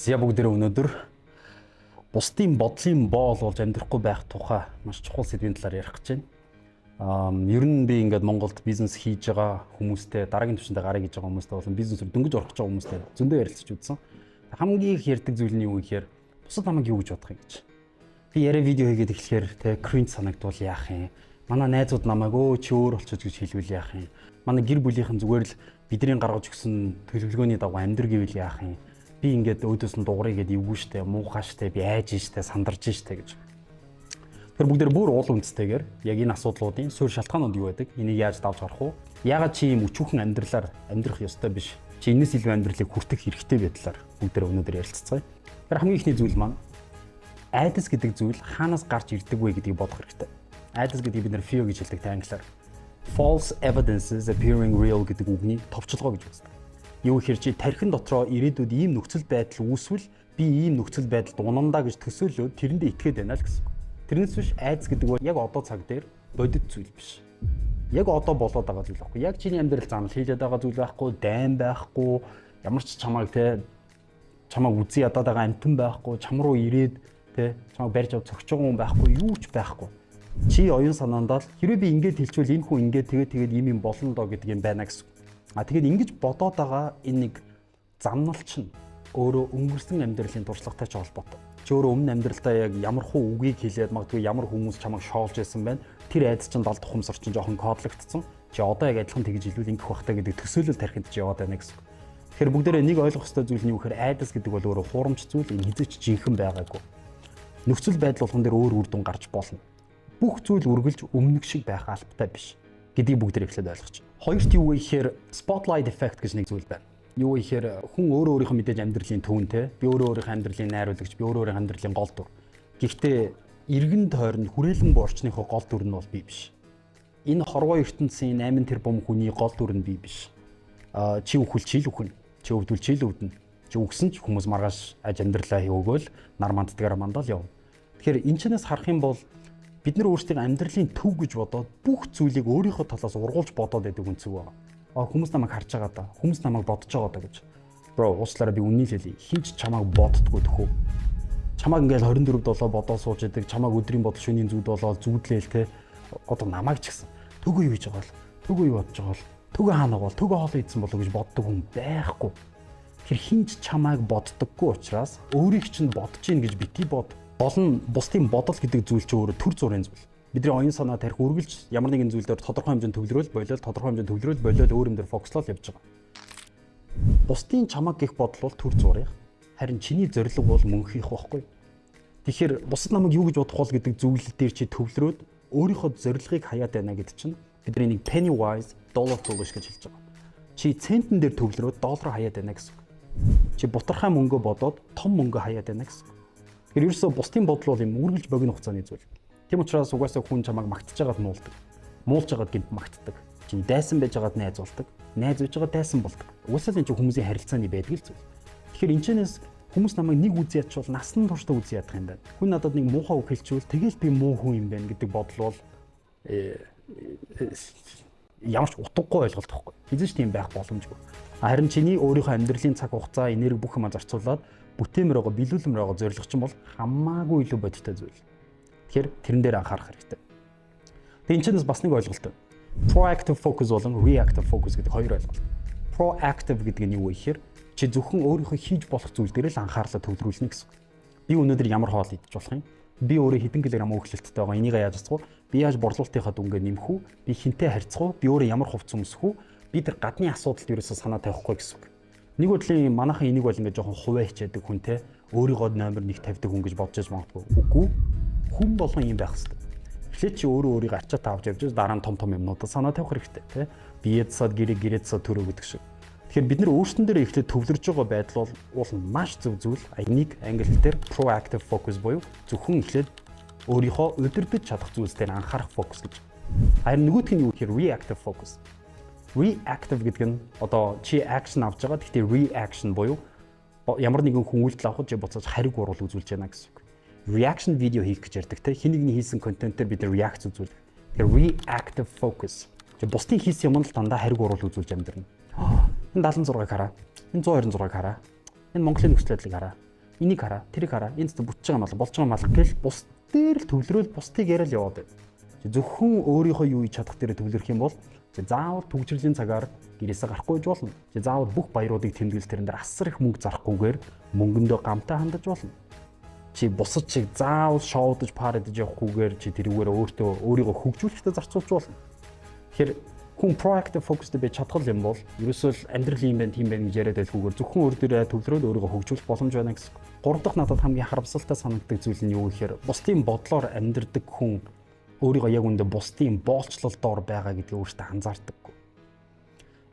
За бүгдээрээ өнөөдөр бусдын бодлын боол болж амьдрахгүй байх тухай маш чухал сэдвийн талаар ярих гэж байна. Ер нь би ингээд Монголд бизнес хийж байгаа хүмүүстэй дараагийн түвшиндээ гарыг хийж байгаа хүмүүстэй болон бизнесээр дөнгөж орох гэж байгаа хүмүүстэй зөндөө ярилцаж үзсэн. Хамгийн их ярьдаг зүйл нь юу гэхээр бусад намайг юу гэж бодох юм гэж. Би яриа видео хийгээд эхлэхээр тэ кринж санагдвал яах юм? Манай найзууд намайг чи өөр болчихж гэж хэлвэл яах юм? Манай гэр бүлийнхэн зүгээр л бидний гаргаж өгсөн төлөвлөгөөний дагуу амьдр гэвэл яах юм? Би ингээд өөдөөс нь дуурай гэдээ эвгүй штэ, муухай штэ, би айж штэ, сандарч штэ гэж. Тэр бүгдээр бүр уул үндэстэйгээр яг энэ асуудлуудын суурь шалтгаанууд юу байдаг? Энийг яаж давж гарах вэ? Яагаад чи ийм өчүүхэн амьдралаар амьдрах ёстой биш? Чи энэс илүү амьдралыг хүртэх хэрэгтэй байдлаар бүгдээр өнөөдөр ярилццгаая. Тэр хамгийн ихний зүйл маань айдас гэдэг зүйл хаанаас гарч ирдэг вэ гэдгийг бодох хэрэгтэй. Айдас гэдгийг бид нэр fear гэж хэлдэг англиар. False evidences appearing real гэдэг үгний товчлогоо гэж үздэг. Юу гэхээр чи тархин дотроо ирээдүйд ийм нөхцөл байдал үүсвэл би ийм нөхцөл байдалд унандаа гэж төсөөлөөд тэрэндээ итгээд байна л гэсэн. Тэрнээс биш айдас гэдэг нь яг одоо цаг дээр бодит зүйл биш. Яг одоо болоод байгаа зүйл байхгүй. Яг чиний амьдрал замал хийлээд байгаа зүйл байхгүй, дайн байхгүй, ямар ч чамайг үзий ядаад байгаа амтан байхгүй, чам руу ирээд чамайг барьж ав цогч байгаа хүн байхгүй, юу ч байхгүй. Чи оюун санаандаа л хэрвээ би ингэж хэлчихвэл энэ хүн ингэж тэгээд ийм болно доо гэдэг юм байна гэсэн. Тэгээд ингэж бодоод байгаа энэ нэг замнал чинь өөрөө өнгөрсөн амьдралын туршлагатай ч холбоотой. Чи өөрөө өмнө амьдралдаа яг ямар хуу үгийг хэлээд магадгүй ямар хүмүүс чамайг шоолж байсан байна. Тэр айдас чинь 70 ухамсар чинь жоохон кодлогдсон. Чи одоо яг адилхан тэгж илүүл ингэх бахтай гэдэг төсөөлөл тархинд чи яваад байна гэсэн. Тэгэхээр бүгдээрээ нэг ойлгох ёстой зүйл нь юу гэхээр айдас гэдэг бол өөрөө хуурамч зүйл, энэ хизээч жинхэнэ байгаагүй. Нөхцөл байдал болгон дээр өөр үр дүн гарч болно. Бүх зүйл үргэлж өмнөх шиг байх албатай биш гэдгийг бүгдээр эхлээд ойлгож байна. Хоёрт юу вэ гэхээр spotlight effect гэж нэг зүйл байна. Юу вэ гэхээр хүн өөрийнхөө мэдээж амьдралын төвөнтэй, би өөрийнхөө амьдралын найруулагч, би өөрийнхөө амьдралын гол дүр. Гэхдээ эргэн тойронд хүрээлэн борчныхоо гол дүр нь бол би биш. Энэ хорвоо ертөнцийн 8 тэрбум хүний гол дүр нь би биш. Чи өвхөл чи л өвхөн, чи өвдвөл чи л өвдөн. Чи өгсөн ч хүмүүс маргааш аж амьдралаа өгөөл нар манддагаараа мандал явна. Тэгэхээр энэ чэнэс харах юм бол бид нар өөрсдийн амьдралын төв гэж бодоод бүх зүйлийг өөрийнхөө талаас ургуулж бодоод байдаг үнцэг байна. Хүмүүс намайг харж байгаа да. Хүмүүс намайг бодож байгаа да гэж. Бро, уучлаарай би үннийг хэлье. Хинч чамайг боддгоо төхөө. Чамайг ингээл 24/7 бодоод сууж идэг, чамайг өдрийн бодол шөнийн зүуд болоод зүудлээл те. Одоо намайг ч гэсэн төгөө юу хийж байгаа бол, төгөө юу бодож байгаа бол, төгөө хаана бол, төгөө хоол идсэн болов гэж боддог хүн байхгүй. Тэр хинч чамайг боддоггүй учраас өөрийг чинь бодож ийн гэж бити бод. Гол нь бусдын бодол гэдэг зүйл чинь өөрөө төр зургийн зүйл. Бидний оюун санаа тарих үргэлж ямар нэгэн зүйл дээр тодорхой хэмжээнд төвлөрөөл болоод тодорхой хэмжээнд төвлөрөөл болоод өөр юм дээр фокуслол явж байгаа. Бусдын чамаг гэх бодол бол төр зургих. Харин чиний зорилго бол мөнхийх байхгүй. Тэгэхээр бусад намайг юу гэж бодох бол гэдэг зүйл дээр чи төвлөрөөд өөрийнхөө зорилгыг хаяад байна гэдэг чинь бидний нэг penny wise dollar foolish гэж хэлж байгаа. Чи центэн дээр төвлөрөөд доллар хаяад байна гэсэн. Чи бутархай мөнгө бодоод том мөнгө хаяад байна гэсэн. Тэгэхээр ерөөсөө бусдын бодол бол юм үргэлж богино хугацааны зүйл. Тийм учраас угаасаа хүн чамайг магтаж байгаад муулдаг. Муулж байгаад гинт магтдаг. Чи дайсан байж байгаад найзуулдаг. Найз байж байгаад дайсан болдог. Угаасаа энэ чинь хүмүүсийн харилцааны байдаг л зүйл. Тэгэхээр энэчнээс хүмүүс намайг нэг үгүй ядчвал насан туршдаа үгүй ядах юм байна. Хүн надад нэг муухай үг хэлчихвэл тэгэл би муу хүн юм байна гэдэг бодол бол ямар ч утгагүй ойлголт байхгүй. Хизээч тийм байх боломжгүй. Харин чиний өөрийнхөө амьдралын цаг хугацаа, энерги бүх юм зарцуулаад бүтээмээр байгаа, биелүүлэмээр байгаа зорилго чинь бол хамаагүй илүү бодиттой зүйл. Тэгэхээр тэрэн дээр анхаарах хэрэгтэй. Тэгээ энэ ч бас нэг ойлголт байна. Proactive focus болон reactive focus гэдэг хоёр ойлголт. Proactive гэдэг нь юу вэ гэхээр чи зөвхөн өөрийнхөө хийж болох зүйл дээр л анхаарлаа төвлөрүүлнэ гэсэн. Би өнөөдөр ямар хоол идэж болох юм? Би өөрөө хэдэн килограмм өөхлөлттэй байгаа. Энийг яаж асах вэ? Би яаж борлуулалтынхаа дүнгээ нэмэх үү? Би хинтээ харьцах уу? Би өөрөө ямар хувцас өмсөх үү? Би тэр гадны асуудалд ерөөсөө санаа тавихгүй гэсэн. Нэг бодлын манайхан энийг бол ингээд жоохон хуваа хичээдэг хүн те өөрийгөө номер 1 тавьдаг хүн гэж бодож магадгүй. Үгүй. Хүн болгон юм байх хэрэгтэй. Эхлээд чи өөрөө өөрийгөө арчаа тавж явж дараа нь том юмнуудад санаа тавих хэрэгтэй те. Биед сад гэрээ сад төрөө гэдэг шиг. Тэгэхээр бид нар өөрсдөн дээр эхлээд төвлөрж байгаа байдал бол маш зөв зүйл. Энийг англи хэлээр proactive focus буюу зөвхөн эхлээд өөрийнхөө удирдах чадах зүйлс дээр анхаарах фокус гэж. Харин нөгөөх нь юу гэхээр reactive focus. Reactive гэдэг нь одоо чи action авч байгаа. Гэхдээ reaction буюу ямар нэгэн хүн үйлдэл авахд чи буцааж хариуг уруул үзүүлж яана гэсэн үг. Reaction видео хийх гэж ярьдаг те. Хин нэгний хийсэн контентээр бид react үзүүлдэг. Тэгэхээр reactive focus. Чи бусдын хийсэн юмд л дандаа хариуг уруул үзүүлж амьдрна. Энэ 76-ыг хараа. Энэ 126-ыг хараа. Энэ Монголын нөхцөл байдлыг хараа. Энийг хараа, тэрийг хараа. Энд бүтэж байгаа мал, болж байгаа мал гэл бус дээр л төвлөрөөл бусдыг яриад яваад байна. Зөвхөн өөрийнхөө юу хийж чадах дээр төвлөрөх юм бол заавал төгжрлийн цагаар гэрээсээ гарахгүй болно. Заавал бүх баяруудыг тэмдэглэл тэрэн дээр асар их мөнгө зарахгүйгээр мөнгөндөө гамтаа хандаж болно. Чи бусад чиг заавал шоудаж парадж явахгүйгээр чи тэрүүгээр өөрийгөө хөгжүүлэхдээ зарцуулж болно. Тэгэхээр хүн proactive focused байж чадхал юм бол ерөөсөө амьдрал юм байна, тийм байна гэж яриад байлгүйгээр зөвхөн өөр дээрээ төвлөрөөд өөрийгөө хөгжүүлэх боломж байна гэсэн. Гурав дахь надад хамгийн харамсалтай санагддаг зүйл нь юу гэхээр бусдын бодлоор амьдрдаг хүн өөрийгөө яг үндэ бусдын боолчлолдоор байгаа гэдгийг өөртөө анзаардаггүй.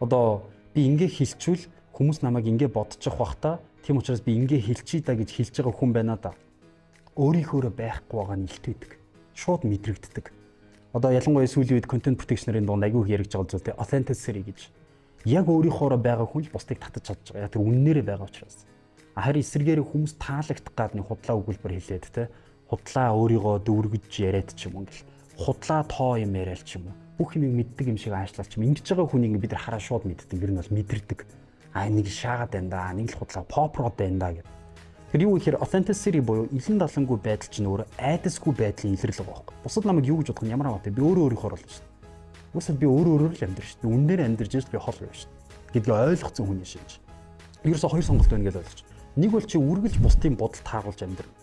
Одоо би ингэ хэлчихвэл хүмүүс намайг ингэ бодчих бах та. Тийм учраас би ингэ хэлчихье да гэж хэлж байгаа хүн байна да. Өөрийнхөөрөө байхгүй байгаа нь илтгэдэг. Шууд мэдрэгддэг. Одоо ялангуяа сүүлийн үед контент protection-ийн дунд аягүй их яригдж байгаа зүйл authenticity гэж. Яг өөрийнхөөрөө байгаа хүн л бусдыг татаж чадж байгаа. Яг тэр үннээрээ байгаа учраас. Харин эсэргээрээ хүмүүс таалагдах гад нэг худлаа өгүүлбэр хэлээд те. Худлаа өөрийгөө дүүргэж яриад ч юм ингээл. Худлаа тоо юм яриад ч юм уу. Бүх юмыг мэддэг юм шиг аашлалч юм. Ингэж байгаа хүнийг бид нар хараа шууд мэддэг. Ер нь бол мэдэрдэг. Нэг шаагаад байна да. Нэг л худлаа pop-род байна да гэдэг. Тэр юу гэхээр authenticity буюу илэн далангүй байдал чинь өөрөө айдасгүй байдлын илэрлэг байхгүй. Бусад намайг юу гэж бодох нь ямар аваатай би өөрөө өөрийнхөө оруулж шин. Үгүй би өөрөөр л амьдрэх шин. Үннээр амьдрж ирж би хол байв шин. Гэдгийг ойлгоцсон хүн шинж. Ерөөсө хоёр сонголт байна гэж ойлгож. Нэг бол чи үргэлж бусдын бодолд таагуулж амьдрна.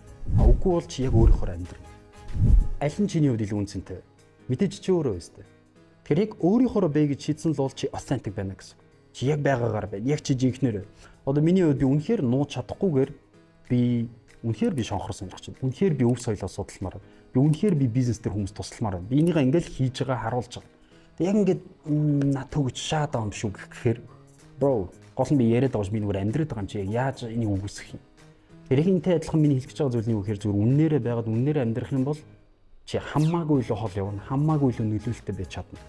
Үгүй бол чи яг өөрийнхөө амьдрна. Аль нь чиний хувьд илүү үнцэнтэй вэ? Мэдээж чи өөрөө өстэй. Тэгэхээр яг өөрийнхөө бай гэж шийдсэн л бол чи authentic байна гэсэн. Чи яг байгаагаар байна. Яг чи жинхнээр. Одоо миний хувьд би үнэхээр нууж чадахгүйгээр би үнэхээр шонхор сонирхож байна. Үнэхээр би өв соёлоо судалмаар байна. Би үнэхээр бизнес дээр хүмүүс тусламаар байна. Би энийгээ ингээл хийж байгаа харуулж байгаа. Тэг яг ингээд над төгөж шаад байгаа юм шүү гэхээр бро гол нь би яриад байгаа ш би нүгээр амьдраад байгаа юм чи яаж энийг үгүйсэх юм. Тэр ихэнтэй адилхан миний хэлж байгаа зүйл нь юу гэхээр зүгээр үннээрээ байгаад үннээрээ амьдрах юм бол чи хамаагүй илүү хол явна. Хамаагүй илүү нөлөөлөлтөй байж чадна.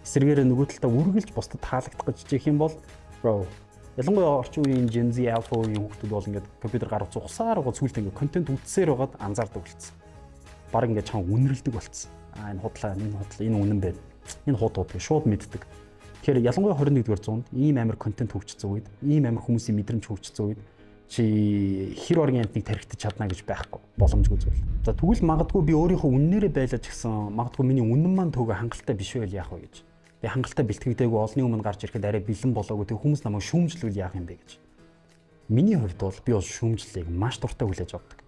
Эсвэргээрээ нөгөө талдаа үргэлж бусдад таалагдах гэж хичээх юм бол бро ялангуяа орчин үеийн Gen Z Alpha үеийн хүмүүс бол ингээд компьютер гаргаж цугсаар байгаа зүйлд ингээд контент үзсээр байгаад анзаардаг болцсон. Баг ингээд чам үнэрлдэг болцсон. Энэ худлаа, энэ үнэн байна. Энэ хуудууд шууд мэддэг. Тэгэхээр ялангуяа 21-р зуунд ийм амар контент хөгжсөн үед, ийм амар хүмүүсийн мэдрэмж хөгжсөн үед чи хэр оргийн амтныг тархитаж чадна гэж байхгүй боломжгүй зүйл. За тэгвэл магадгүй би өөрийнхөө үннээрээ байлаж гисэн магадгүй миний үнэн маань төгөө хангалттай биш байл яах вэ гэж. Би хангалттай бэлтгэдэггүй олны өмнө гарч ирэхэд арай бэлэн болоогүй тэг хүмүүс намайг шүүмжлүүл яах юм бэ гэж. Миний хувьд бол би бол шүүмжлэлийг маш дуртай хүлээж авдаг.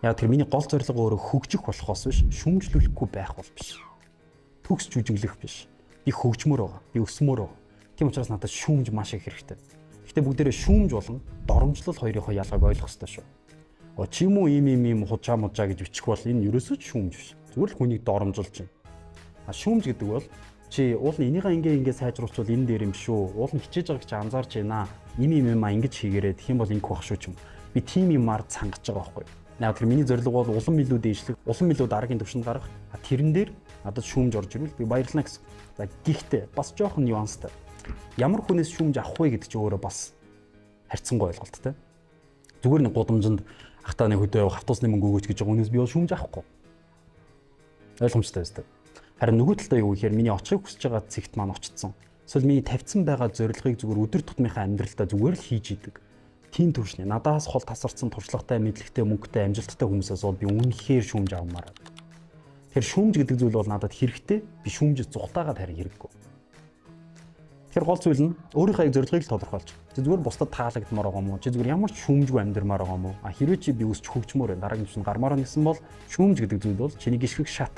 Яг тэр миний гол зорилго өөрөө хөгжих болохоос биш, шүүмжлүүлэхгүй байх бол биш. Төгс жүжиглэх биш. Би хөгжмөр байгаа. Би өсмөр байгаа. Тийм учраас надад шүүмж маш их хэрэгтэй. Гэхдээ бүгдээрээ шүүмж болон доромжлол хоёрын ялгааг ойлгох хэрэгтэй шүү. Чи юм уу ийм хужаа мужаа гэж бичих бол энэ ерөөсөө ч шүүмж биш. Зүгээр л хүнийг доромжилж байна. Шүүмж гэдэг бол чи уул нь энийгээ ингээ сайжруулчвал энэ дээр юм шүү. Уул нь хичээж байгааг чи анзаарч байна. Ийм ингэж хийгээрээ тэгэх юм бол ингэх байх шүү ч юм. Би тийм юмар цангаж байгаа байхгүй. Яг тэр миний зорилго бол улам илүү дээшлэх, улам илүү дараагийн түвшинд гарах. Тэрэн дээр надад шүүмж орж ирвэл би баярлалаа гэсэн. За гэхдээ бас жоохон нюанстай. Ямар хүнээс шүүмж авах вэ гэдэг чи өөрөө бас харьцангуй ойлголттой. Зүгээр нэг гудамжинд ахтаа нэг хөдөө автобусны мөнгө өгөөч гэж байгаа хүнээс би бол шүүмж авахгүй. Ойлгомжтой байна. Харин нөгөө талдаа юу гэхээр миний очихыг хүсэж байгаа цэгт маань очсон. Эсвэл миний тавьсан байгаа зорилгыг зүгээр өдөр тутмынхаа амьдралдаа зүгээр л хийж идэг. Тийм төвшний надаас хол тасарсан туршлагатай, мэдлэгтэй, мөнгөтэй, амжилттай хүмүүсээс бол би үнэхээр шүүмж авмаар. Тэр шүүмж гэдэг зүйл бол надад хэрэгтэй. Би шүүмж зүхтаагаад харин хэрэггүй. Тэр гол зүйл нь өөрийнхөө зорилгыг л тодорхойлж. Чи зүгээр бусдад таалагдмаар байгаа юм уу? Чи зүгээр ямар ч шүүмжгүй амьдрмаар байгаа юм уу? Хэрвээ чи би өсч хөгжмөр дараагийн түвшинд гармаар гэсэн бол шүүмж гэдэг зүйл бол чиний гიშгэг шат.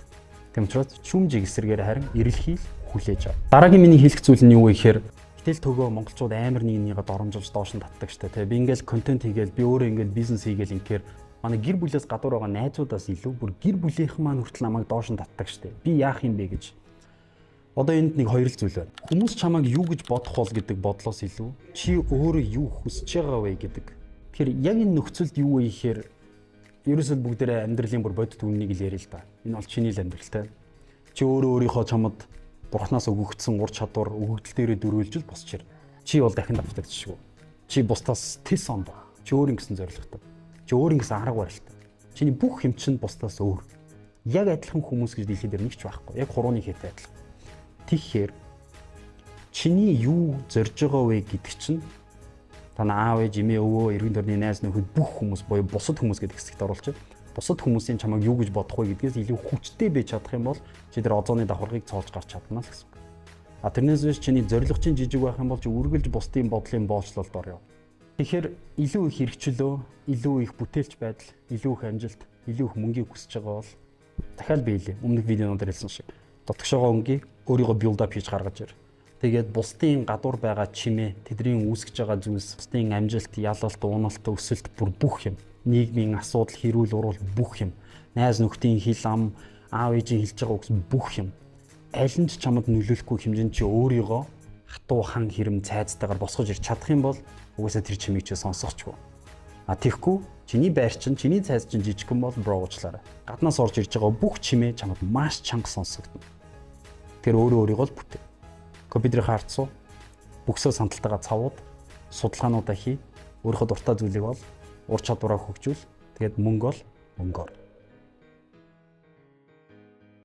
Тэм учраас шүүмжийг эсрэгээр харин эрэлхийл хүлээж ав. Дараагийн миний хэлэх зүйл нь юу вэ гэхээр гэтэл төгөө монголчууд амар нэг нэгээ доромжилж доош нь татдаг штэ тий. Би ингээл контент хийгээл би өөрөө ингээл бизнес хийгээл инхээр манай гэр бүлээс гадуур байгаа найзуудаас илүү бүр гэр бүлийнхэн маань хүртэл намайг доош нь татдаг штэ. Би яах юм бэ гэж. Одоо энд нэг хоёр л зүйл байна. Хүмүүс чамайг юу гэж бодох бол гэдэг бодлоос илүү чи өөрөө юу хүсэж байгаа вэ гэдэг. Тэгэхээр яг энэ нөхцөлд юу вэ гэхээр ерөөсөө бүгдээрээ амьдралын бүр бодит үннийг л яриа л да. Энэ бол чиний л амьдралтай. Чи өөрийнхөө чамд бурхнаас өгөгдсөн ур чадвар өгөгдөл дээрээ дөрвөлжил босч ир. Чи бол дахин давтагдчихгүй. Чи бусдаас тис онд. Чи өөр ингэсэн зорилготой. Чи өөр ингэсэн арга барилтай. Чиний бүх хэм чинь бусдаас өөр. Яг адилхан хүмүүс гэж дэлхий дээр нэг ч байхгүй. Яг хурууны хэтэй адилхан. Тэгэхээр чиний юу зорж байгаа вэ гэдэг чинь Та аав ээж эмээ өвөө эргэн тойрны найз нөхөд бүх хүмүүс буюу бусад хүмүүс гэдэг хэсэгт оруулж байна. Бусад хүмүүсийн чамайг юу гэж бодох вэ гэдгээс илүү хүчтэй байж чадах юм бол чи тэр озооны давхаргыг цоолж гарч чадна л гэсэн. Тэрнээс биш чиний зорилго чинь жижиг байх юм бол чи үргэлж бусдын бодлын боолчлолд орё. Тэгэхээр илүү их хэрэгчлөө, илүү их бүтээлч байдал, илүү их амжилт, илүү их мөнгийг хүсэж байгаа бол дахиад би хэлээ. Өмнөх видеонууд хэлсэн шиг дотгошоогоо өнгийг өөрийгөө build up хийж гаргаж ир. Тэгээд бусдын гадуур байгаа чимээ, тэдний үүсгэж байгаа зүйлс, бусдын амжилт, ялалт, уналт, өсөлт бүр бүх юм. Нийгмийн асуудал, хэрүүл урал бүх юм. Найз нөхдийн хил ам, аав ээжийн хэлж байгаа үгс бүх юм. Аль нь ч чамд нөлөөлөхгүй хэмжээнд чи өөрийгөө хатуу хан хэрэм цайзтайгаар босгож ирч чадах юм бол угаасаа тэр чимийг чи сонсохчгүй. Тэгэхгүй чиний байр чинь, чиний цайз чинь жижигхэн бол бро уучлаарай. Гаднаас орж ирж байгаа бүх чимээ чамд маш чанга сонсогдно. Тэр өөрийгөө л бүтээ. Компьютерийг хаарцуу, бүксөө сандалтайгаа цавууд, судалгаануудаа хий, өөрийнхөө дуртай зүйлийг бол ур чадвараа хөгжүүл. Тэгээд мөнгө бол мөнгөөр.